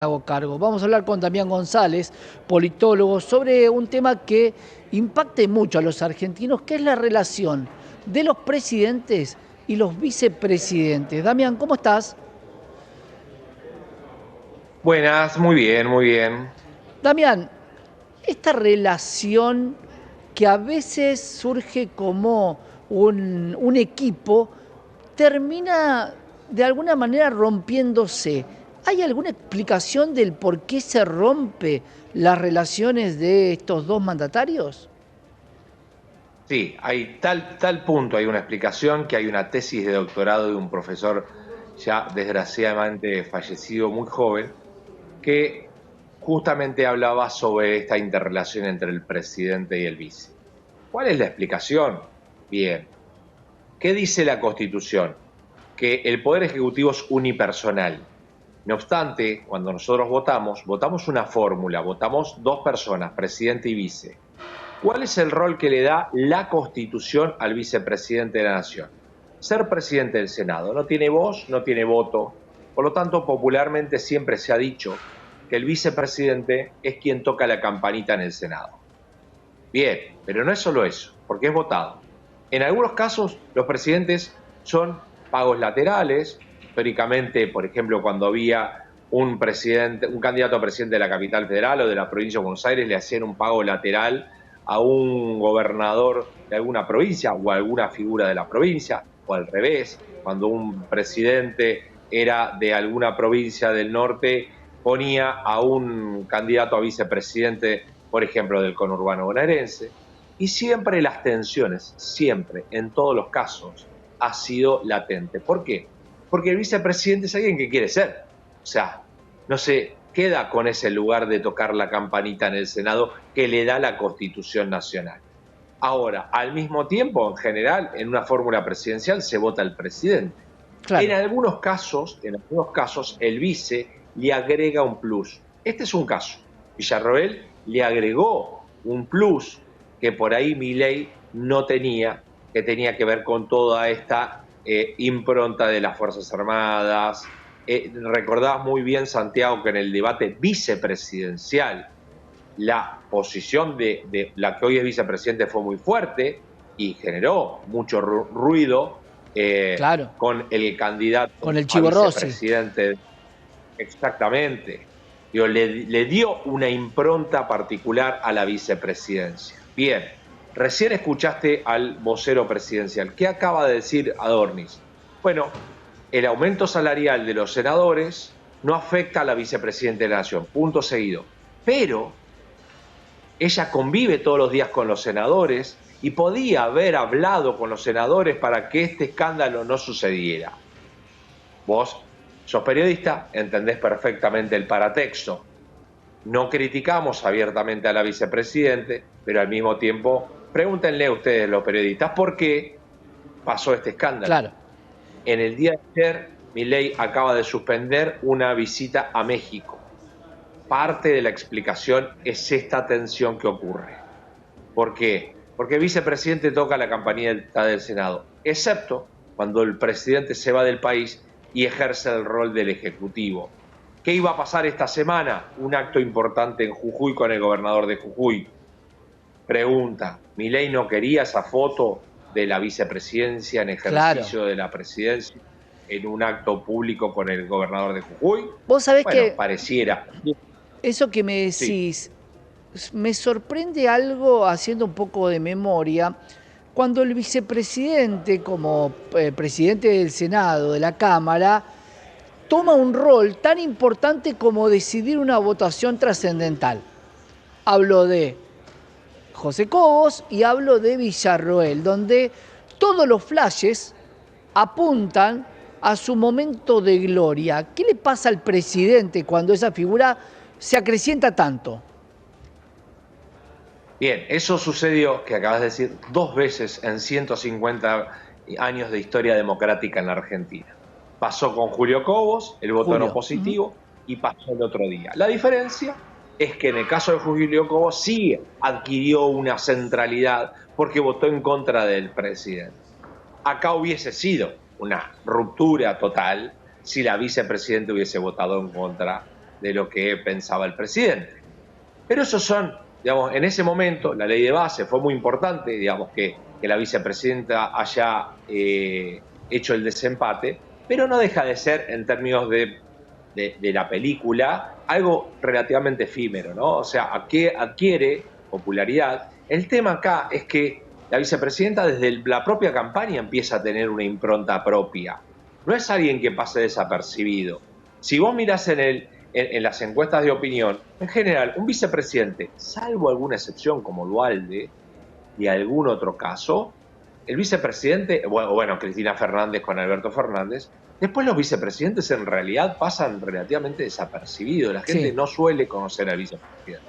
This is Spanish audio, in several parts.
Hago cargo. Vamos a hablar con Damián González, politólogo, sobre un tema que impacte mucho a los argentinos, que es la relación de los presidentes y los vicepresidentes. Damián, ¿cómo estás? Buenas, muy bien, muy bien. Damián, esta relación que a veces surge como un equipo, termina de alguna manera rompiéndose. ¿Hay alguna explicación del por qué se rompe las relaciones de estos dos mandatarios? Sí, hay tal punto, hay una explicación que hay una tesis de doctorado de un profesor ya desgraciadamente fallecido muy joven, que justamente hablaba sobre esta interrelación entre el presidente y el vice. ¿Cuál es la explicación? Bien, ¿qué dice la Constitución? Que el Poder Ejecutivo es unipersonal. No obstante, cuando nosotros votamos una fórmula, votamos dos personas, presidente y vice. ¿Cuál es el rol que le da la Constitución al vicepresidente de la Nación? Ser presidente del Senado. No tiene voz, no tiene voto. Por lo tanto, popularmente siempre se ha dicho que el vicepresidente es quien toca la campanita en el Senado. Bien, pero no es solo eso, porque es votado. En algunos casos, los presidentes son pagos laterales. Históricamente, por ejemplo, cuando había un candidato a presidente de la capital federal o de la provincia de Buenos Aires, le hacían un pago lateral a un gobernador de alguna provincia o a alguna figura de la provincia, o al revés, cuando un presidente era de alguna provincia del norte, ponía a un candidato a vicepresidente, por ejemplo, del conurbano bonaerense. Y siempre las tensiones, siempre, en todos los casos, ha sido latente. ¿Por qué? Porque el vicepresidente es alguien que quiere ser. O sea, no se queda con ese lugar de tocar la campanita en el Senado que le da la Constitución Nacional. Ahora, al mismo tiempo, en general, en una fórmula presidencial se vota el presidente. Claro. En algunos casos, el vice le agrega un plus. Este es un caso. Villarroel le agregó un plus que por ahí Milei no tenía, que tenía que ver con toda esta impronta de las Fuerzas Armadas. Recordás muy bien, Santiago, que en el debate vicepresidencial la posición de la que hoy es vicepresidente fue muy fuerte y generó mucho ruido Claro, con el candidato con el a Chivo Rossi. vicepresidente. Exactamente. Digo, le dio una impronta particular a la vicepresidencia. Bien, recién escuchaste al vocero presidencial. ¿Qué acaba de decir Adornis? Bueno, el aumento salarial de los senadores no afecta a la vicepresidenta de la Nación, punto seguido. Pero ella convive todos los días con los senadores y podía haber hablado con los senadores para que este escándalo no sucediera. Vos sos periodista, entendés perfectamente el paratexto. No criticamos abiertamente a la vicepresidente, pero al mismo tiempo pregúntenle a ustedes, los periodistas, por qué pasó este escándalo. Claro. En el día de ayer, Milei acaba de suspender una visita a México. Parte de la explicación es esta tensión que ocurre. ¿Por qué? Porque el vicepresidente toca la campanita del Senado, excepto cuando el presidente se va del país y ejerce el rol del Ejecutivo. ¿Qué iba a pasar esta semana? Un acto importante en Jujuy con el gobernador de Jujuy. Pregunta, ¿Milei no quería esa foto de la vicepresidencia en Claro. ejercicio de la presidencia en un acto público con el gobernador de Jujuy? Vos sabés Bueno, que pareciera. eso que me Sí. decís me sorprende algo haciendo un poco de memoria. Cuando el vicepresidente, como presidente del Senado, de la Cámara, toma un rol tan importante como decidir una votación trascendental. Hablo de José Cobos y hablo de Villarroel, donde todos los flashes apuntan a su momento de gloria. ¿Qué le pasa al presidente cuando esa figura se acrecienta tanto? Bien, eso sucedió, que acabas de decir, dos veces en 150 años de historia democrática en la Argentina. Pasó con Julio Cobos, el voto no Julio. Ujú. positivo, y pasó el otro día. La diferencia es que en el caso de Julio Cobos sí adquirió una centralidad porque votó en contra del presidente. Acá hubiese sido una ruptura total si la vicepresidenta hubiese votado en contra de lo que pensaba el presidente. Pero esos son, digamos, en ese momento la ley de base fue muy importante, digamos, que la vicepresidenta haya hecho el desempate, pero no deja de ser, en términos de la película, algo relativamente efímero, ¿no? O sea, adquiere popularidad. El tema acá es que la vicepresidenta desde la propia campaña empieza a tener una impronta propia. No es alguien que pase desapercibido. Si vos mirás en las encuestas de opinión, en general, un vicepresidente, salvo alguna excepción como Dualde y algún otro caso, el vicepresidente, bueno, Cristina Fernández con Alberto Fernández, después los vicepresidentes en realidad pasan relativamente desapercibidos. La gente Sí. no suele conocer al vicepresidente.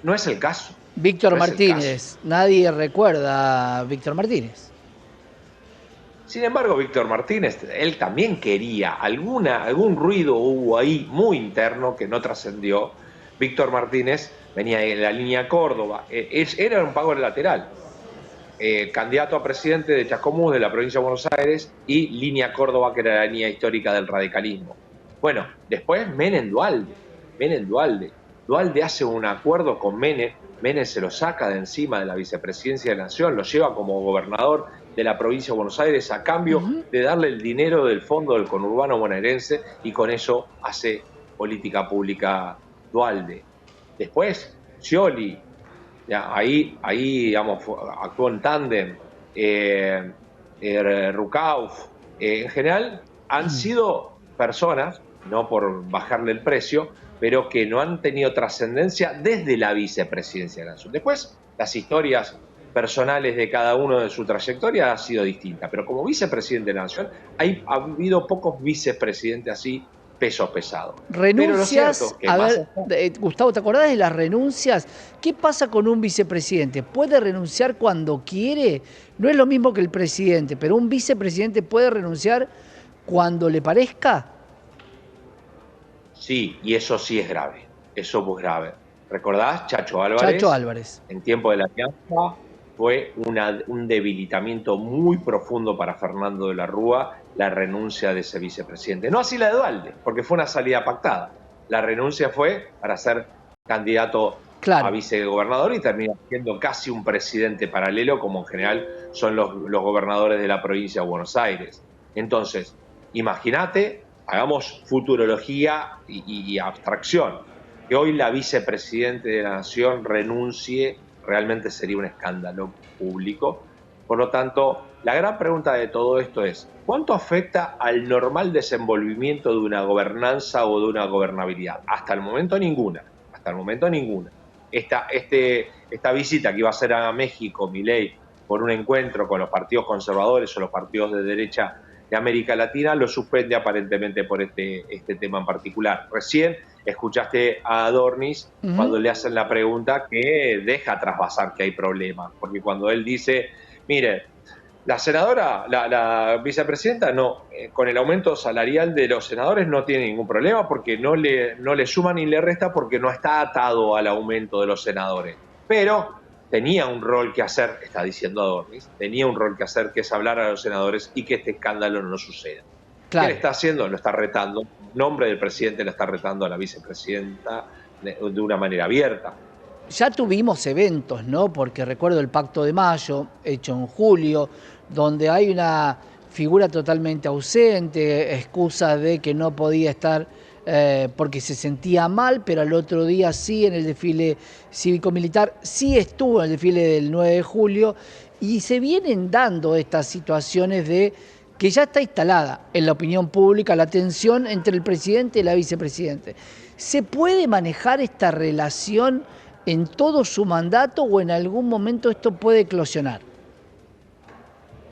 No es el caso. Víctor No es el caso. Martínez, nadie recuerda a Víctor Martínez. Sin embargo, Víctor Martínez, él también quería, algún ruido hubo ahí muy interno que no trascendió. Víctor Martínez venía de la línea Córdoba, era un pago lateral. Candidato a presidente de Chascomús, de la provincia de Buenos Aires, y línea Córdoba, que era la línea histórica del radicalismo. Bueno, después Menem Dualde. Dualde hace un acuerdo con Menem se lo saca de encima de la vicepresidencia de la Nación, lo lleva como gobernador de la provincia de Buenos Aires a cambio de darle el dinero del fondo del conurbano bonaerense, y con eso hace política pública Dualde. Después, Scioli, ahí digamos, actuó en tándem, Rucauf, en general han sido personas, no por bajarle el precio, pero que no han tenido trascendencia desde la vicepresidencia de la Nación. Después, las historias personales de cada uno de su trayectoria ha sido distinta, pero como vicepresidente de la Nación ha habido pocos vicepresidentes así, peso pesado. Renuncias, Que a ver, Gustavo, ¿te acordás de las renuncias? ¿Qué pasa con un vicepresidente? ¿Puede renunciar cuando quiere? No es lo mismo que el presidente, pero un vicepresidente puede renunciar cuando le parezca. Sí, y eso sí es grave, eso es muy grave. ¿Recordás? Chacho Álvarez. Chacho Álvarez. En tiempo de la Alianza fue un debilitamiento muy profundo para Fernando de la Rúa la renuncia de ese vicepresidente. No así la de Dualde, porque fue una salida pactada. La renuncia fue para ser candidato a vicegobernador y termina siendo casi un presidente paralelo, como en general son los gobernadores de la provincia de Buenos Aires. Entonces, imagínate, hagamos futurología y abstracción, que hoy la vicepresidente de la Nación renuncie, realmente sería un escándalo público. Por lo tanto, la gran pregunta de todo esto es, ¿cuánto afecta al normal desenvolvimiento de una gobernanza o de una gobernabilidad? Hasta el momento ninguna, Esta visita que iba a hacer a México, Milei, por un encuentro con los partidos conservadores o los partidos de derecha de América Latina, lo suspende aparentemente por este tema en particular. Recién escuchaste a Adornis cuando le hacen la pregunta, que deja trasvasar que hay problemas, porque cuando él dice, mire, la senadora, la vicepresidenta, no, con el aumento salarial de los senadores no tiene ningún problema, porque no le suma ni le resta, porque no está atado al aumento de los senadores. Pero tenía un rol que hacer, está diciendo Adornis, tenía un rol que hacer, que es hablar a los senadores y que este escándalo no suceda. Claro. ¿Qué le está haciendo? Lo está retando. En nombre del presidente le está retando a la vicepresidenta de una manera abierta. Ya tuvimos eventos, ¿no? Porque recuerdo el Pacto de Mayo, hecho en julio, donde hay una figura totalmente ausente, excusa de que no podía estar porque se sentía mal, pero al otro día sí en el desfile cívico-militar, sí estuvo en el desfile del 9 de julio, y se vienen dando estas situaciones de que ya está instalada en la opinión pública la tensión entre el presidente y la vicepresidente. ¿Se puede manejar esta relación en todo su mandato o en algún momento esto puede eclosionar?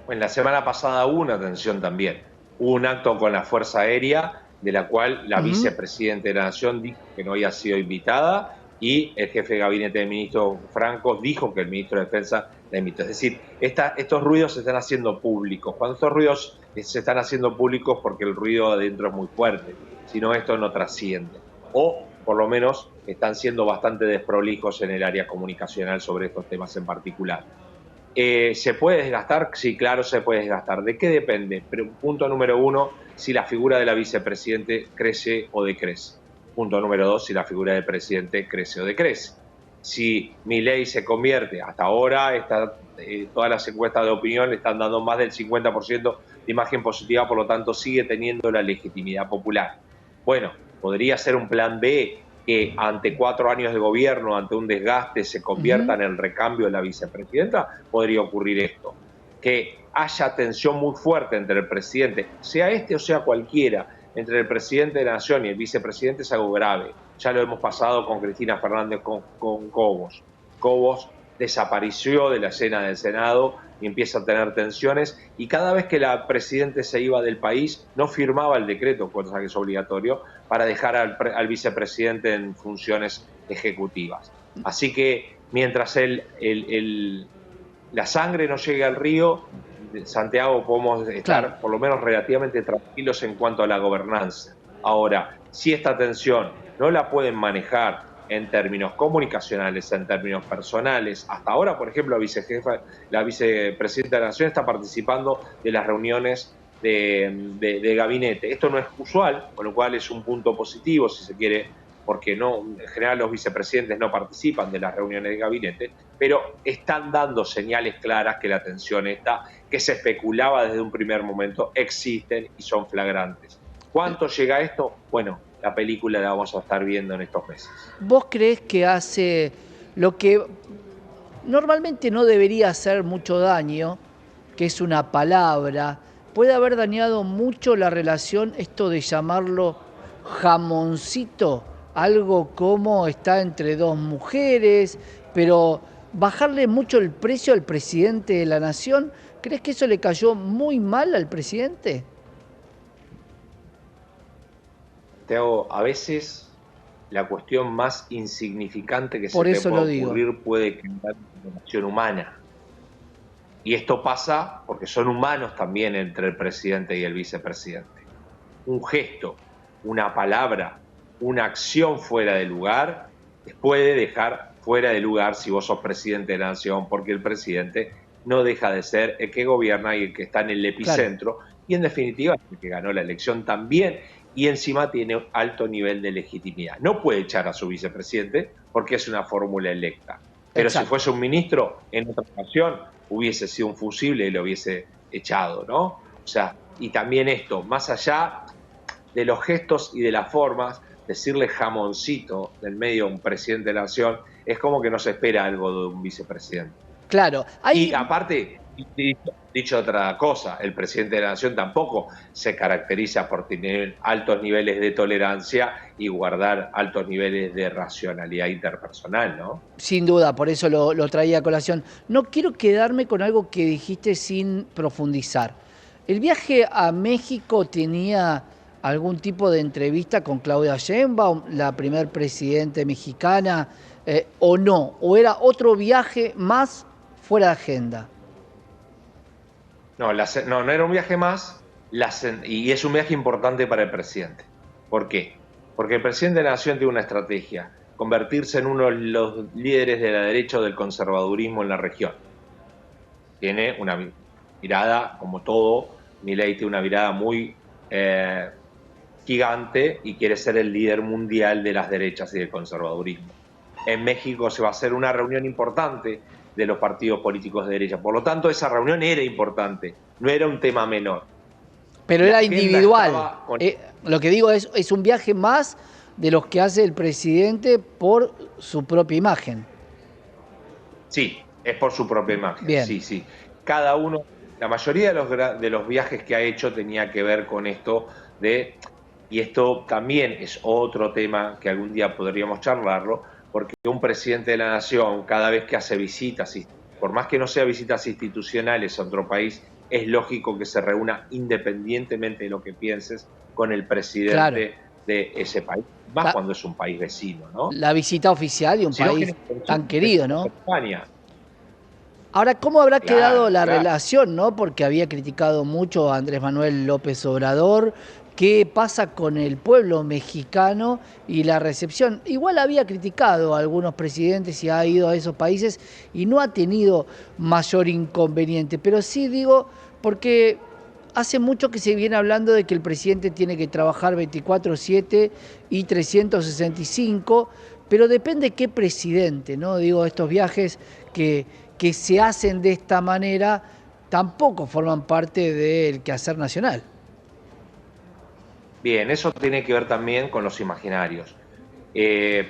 En la semana pasada hubo una tensión también. Hubo un acto con la Fuerza Aérea, de la cual la vicepresidenta de la Nación dijo que no había sido invitada, y el jefe de gabinete del ministro Franco dijo que el ministro de Defensa la invitó. Es decir, estos ruidos se están haciendo públicos. Cuando estos ruidos se están haciendo públicos, porque el ruido adentro es muy fuerte, si no, esto no trasciende. O por lo menos están siendo bastante desprolijos en el área comunicacional sobre estos temas en particular. ¿Se puede desgastar? Sí, claro, se puede desgastar. ¿De qué depende? Pero punto número uno, si la figura de la vicepresidente crece o decrece. Punto número 2, si la figura del presidente crece o decrece. Si Milei se convierte, hasta ahora todas las encuestas de opinión le están dando más del 50% de imagen positiva, por lo tanto sigue teniendo la legitimidad popular. Bueno, podría ser un plan B que ante 4 años de gobierno, ante un desgaste, se convierta en el recambio de la vicepresidenta. Podría ocurrir esto, que haya tensión muy fuerte entre el presidente, sea este o sea cualquiera, entre el presidente de la Nación y el vicepresidente, es algo grave. Ya lo hemos pasado con Cristina Fernández, con Cobos. Cobos desapareció de la escena del Senado y empieza a tener tensiones, y cada vez que la presidenta se iba del país no firmaba el decreto, cosa que es obligatorio, para dejar al vicepresidente en funciones ejecutivas. Así que mientras la sangre no llegue al río, Santiago, podemos estar por lo menos relativamente tranquilos en cuanto a la gobernanza. Ahora, si esta tensión no la pueden manejar en términos comunicacionales, en términos personales, hasta ahora, por ejemplo, la vicepresidenta de la Nación está participando de las reuniones de gabinete. Esto no es usual, con lo cual es un punto positivo, si se quiere, porque en general los vicepresidentes no participan de las reuniones de gabinete, pero están dando señales claras que la tensión esta, que se especulaba desde un primer momento, existen y son flagrantes. ¿Cuánto llega esto? Bueno, la película la vamos a estar viendo en estos meses. ¿Vos creés que hace lo que normalmente no debería hacer mucho daño, que es una palabra, puede haber dañado mucho la relación, esto de llamarlo jamoncito, algo como está entre dos mujeres, pero bajarle mucho el precio al presidente de la nación? ¿Crees que eso le cayó muy mal al presidente? A veces la cuestión más insignificante que Por se te eso puede lo digo. ocurrir puede crear una acción humana. Y esto pasa porque son humanos también entre el presidente y el vicepresidente. Un gesto, una palabra, una acción fuera de lugar les puede dejar fuera de lugar si vos sos presidente de la nación, porque el presidente no deja de ser el que gobierna y el que está en el epicentro, claro. Y en definitiva el que ganó la elección también, y encima tiene un alto nivel de legitimidad. No puede echar a su vicepresidente porque es una fórmula electa. Pero exacto, si fuese un ministro, en otra ocasión hubiese sido un fusible y lo hubiese echado, ¿no? O sea, y también esto, más allá de los gestos y de las formas, decirle jamoncito del medio a un presidente de la nación es como que no se espera algo de un vicepresidente. Claro. Y aparte, dicho otra cosa, el presidente de la nación tampoco se caracteriza por tener altos niveles de tolerancia y guardar altos niveles de racionalidad interpersonal, ¿no? Sin duda, por eso lo traía a colación. No quiero quedarme con algo que dijiste sin profundizar. ¿El viaje a México tenía algún tipo de entrevista con Claudia Sheinbaum, la primer presidente mexicana, o no? ¿O era otro viaje más fuera de agenda? No, no era un viaje más, y es un viaje importante para el presidente. ¿Por qué? Porque el presidente de la Nación tiene una estrategia: convertirse en uno de los líderes de la derecha o del conservadurismo en la región. Tiene una mirada, como todo, Milei tiene una mirada muy gigante y quiere ser el líder mundial de las derechas y del conservadurismo. En México se va a hacer una reunión importante de los partidos políticos de derecha. Por lo tanto, esa reunión era importante, no era un tema menor. Pero era individual. Lo que digo es un viaje más de los que hace el presidente por su propia imagen. Sí, es por su propia imagen. Bien. Sí, sí. Cada uno, la mayoría de los viajes que ha hecho tenía que ver con esto y esto también es otro tema que algún día podríamos charlarlo, porque un presidente de la nación, cada vez que hace visitas, por más que no sea visitas institucionales a otro país, es lógico que se reúna independientemente de lo que pienses con el presidente de ese país, más cuando es un país vecino, ¿no? La visita oficial de un país tan querido, ¿no? España. Ahora, ¿cómo habrá quedado la relación, no? Porque había criticado mucho a Andrés Manuel López Obrador. ¿Qué pasa con el pueblo mexicano y la recepción? Igual había criticado a algunos presidentes y ha ido a esos países y no ha tenido mayor inconveniente. Pero sí digo, porque hace mucho que se viene hablando de que el presidente tiene que trabajar 24/7 y 365, pero depende qué presidente, ¿no? Digo, estos viajes que se hacen de esta manera tampoco forman parte del quehacer nacional. Bien, eso tiene que ver también con los imaginarios.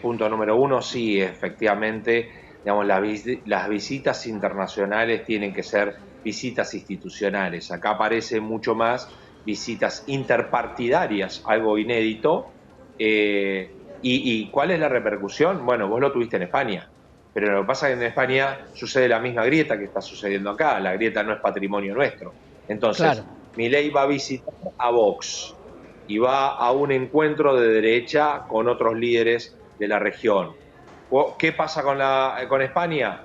Punto número uno, sí, efectivamente, digamos, las visitas internacionales tienen que ser visitas institucionales. Acá aparece mucho más visitas interpartidarias, algo inédito. ¿Y cuál es la repercusión? Bueno, vos lo tuviste en España, pero lo que pasa es que en España sucede la misma grieta que está sucediendo acá. La grieta no es patrimonio nuestro. Claro, Entonces, Milei va a visitar a Vox y va a un encuentro de derecha con otros líderes de la región. ¿Qué pasa con España?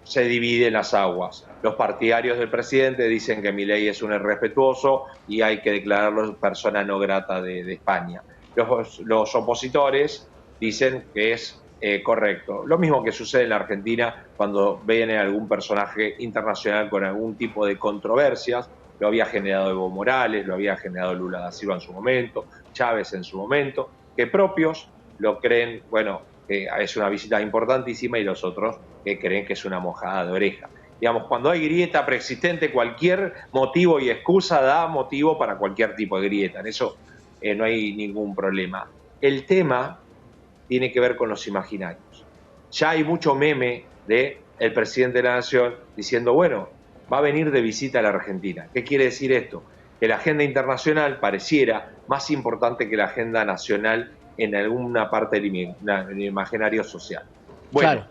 Se dividen las aguas. Los partidarios del presidente dicen que Milei es un irrespetuoso y hay que declararlo persona no grata de España. Los opositores dicen que es correcto. Lo mismo que sucede en la Argentina cuando viene algún personaje internacional con algún tipo de controversias. Lo había generado Evo Morales, lo había generado Lula da Silva en su momento, Chávez en su momento, que propios lo creen, bueno, que es una visita importantísima y los otros que creen que es una mojada de oreja. Digamos, cuando hay grieta preexistente, cualquier motivo y excusa da motivo para cualquier tipo de grieta. En eso no hay ningún problema. El tema tiene que ver con los imaginarios. Ya hay mucho meme de el presidente de la Nación diciendo, bueno, va a venir de visita a la Argentina. ¿Qué quiere decir esto? Que la agenda internacional pareciera más importante que la agenda nacional en alguna parte del imaginario social. Bueno, claro.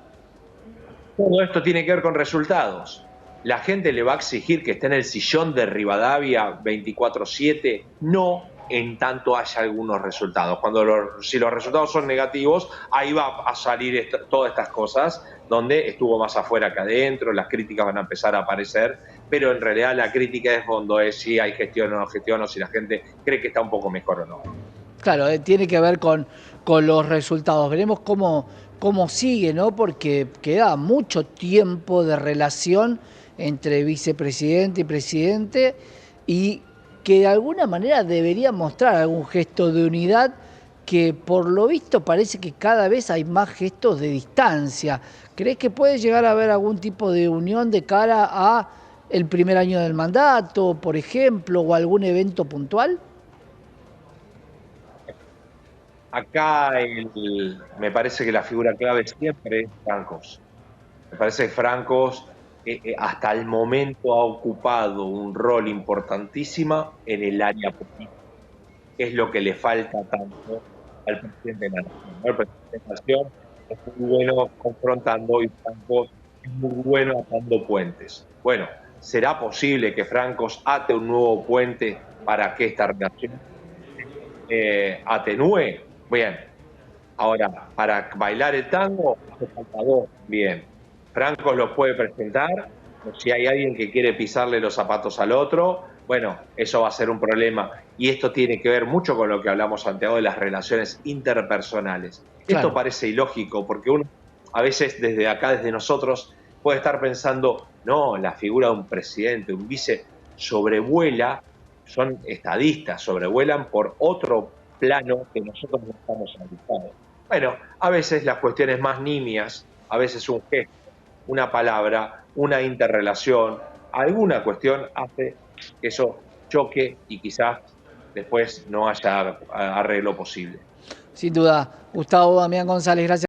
todo esto tiene que ver con resultados. ¿La gente le va a exigir que esté en el sillón de Rivadavia 24/7? No, en tanto haya algunos resultados. Si los resultados son negativos, ahí va a salir todas estas cosas, donde estuvo más afuera que adentro, las críticas van a empezar a aparecer, pero en realidad la crítica de fondo es si hay gestión o no gestión, o si la gente cree que está un poco mejor o no. Claro, tiene que ver con los resultados. Veremos cómo sigue, ¿no? Porque queda mucho tiempo de relación entre vicepresidente y presidente y que de alguna manera debería mostrar algún gesto de unidad que por lo visto parece que cada vez hay más gestos de distancia. ¿Crees que puede llegar a haber algún tipo de unión de cara a el primer año del mandato, por ejemplo, o algún evento puntual? Acá me parece que la figura clave siempre es Francos. Me parece que Francos hasta el momento ha ocupado un rol importantísimo en el área política, que es lo que le falta tanto al presidente de la Nación, ¿no? El presidente de la Nación es muy bueno confrontando y Francos es muy bueno atando puentes. Bueno, ¿será posible que Francos ate un nuevo puente para que esta relación atenúe? Bien, ahora, para bailar el tango hace falta dos. Bien, Francos los puede presentar, o si hay alguien que quiere pisarle los zapatos al otro, bueno, eso va a ser un problema. Y esto tiene que ver mucho con lo que hablamos antes de las relaciones interpersonales. Esto Claro. parece ilógico, porque uno a veces desde acá, desde nosotros, puede estar pensando, no, la figura de un presidente, un vice, sobrevuela, son estadistas, sobrevuelan por otro plano que nosotros no estamos habituados. Bueno, a veces las cuestiones más nimias, a veces un gesto, una palabra, una interrelación, alguna cuestión hace que eso choque y quizás después no haya arreglo posible. Sin duda. Gustavo Damián González, gracias.